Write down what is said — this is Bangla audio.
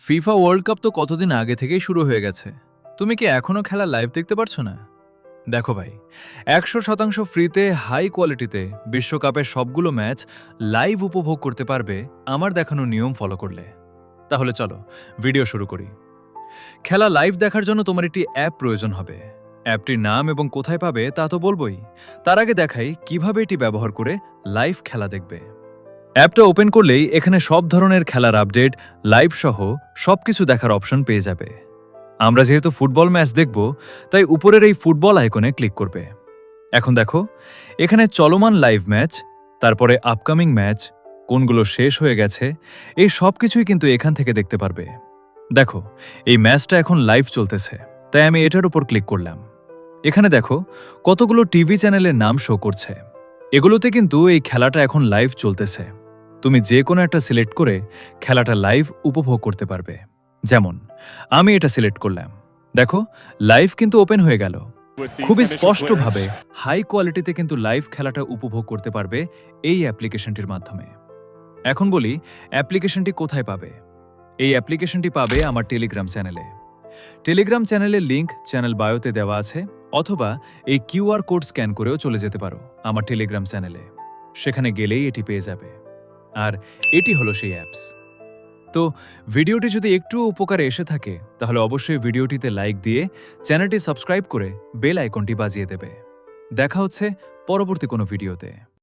ফিফা ওয়ার্ল্ড কাপ তো কতদিন আগে থেকেই শুরু হয়ে গেছে। তুমি কি এখনো খেলা লাইভ দেখতে পারছো না? দেখো ভাই, 100% ফ্রিতে হাই কোয়ালিটিতে বিশ্বকাপের সবগুলো ম্যাচ লাইভ উপভোগ করতে পারবে আমার দেখানো নিয়ম ফলো করলে। তাহলে চলো ভিডিও শুরু করি। খেলা লাইভ দেখার জন্য তোমার একটি অ্যাপ প্রয়োজন হবে। অ্যাপটির নাম এবং কোথায় পাবে তা তো বলবোই, তার আগে দেখাই কিভাবে এটি ব্যবহার করে লাইভ খেলা দেখবে। অ্যাপটা ওপেন করলেই এখানে সব ধরনের খেলার আপডেট, লাইভ সহ সবকিছু দেখার অপশন পেয়ে যাবে। আমরা যেহেতু ফুটবল ম্যাচ দেখব, তাই উপরের এই ফুটবল আইকনে ক্লিক করবে। এখন দেখো, এখানে চলমান লাইভ ম্যাচ, তারপরে আপকামিং ম্যাচ, কোনগুলো শেষ হয়ে গেছে, এই সব কিছুই কিন্তু এখান থেকে দেখতে পারবে। দেখো, এই ম্যাচটা এখন লাইভ চলতেছে, তাই আমি এটার উপর ক্লিক করলাম। এখানে দেখো কতগুলো টিভি চ্যানেলের নাম শো করছে। এগুলোতে কিন্তু এই খেলাটা এখন লাইভ চলতেছে। তুমি যে কোনো একটা সিলেক্ট করে খেলাটা লাইভ উপভোগ করতে পারবে। যেমন আমি এটা সিলেক্ট করলাম। দেখো, লাইভ কিন্তু ওপেন হয়ে গেল। খুবই স্পষ্টভাবে হাই কোয়ালিটিতে কিন্তু লাইভ খেলাটা উপভোগ করতে পারবে এই অ্যাপ্লিকেশনটির মাধ্যমে। এখন বলি অ্যাপ্লিকেশনটি কোথায় পাবে। এই অ্যাপ্লিকেশনটি পাবে আমার টেলিগ্রাম চ্যানেলে। টেলিগ্রাম চ্যানেলের লিংক চ্যানেল বায়োতে দেওয়া আছে, অথবা এই কিউআর কোড স্ক্যান করেও চলে যেতে পারো আমার টেলিগ্রাম চ্যানেলে। সেখানে গেলেই এটি পেয়ে যাবে। আর এটি হলো সেই অ্যাপস। তো ভিডিওটি যদি একটু উপকারে এসে থাকে, তাহলে অবশ্যই ভিডিওটিতে লাইক দিয়ে চ্যানেলটি সাবস্ক্রাইব করে বেল আইকনটি বাজিয়ে দেবে। দেখা হচ্ছে পরবর্তী কোনো ভিডিওতে।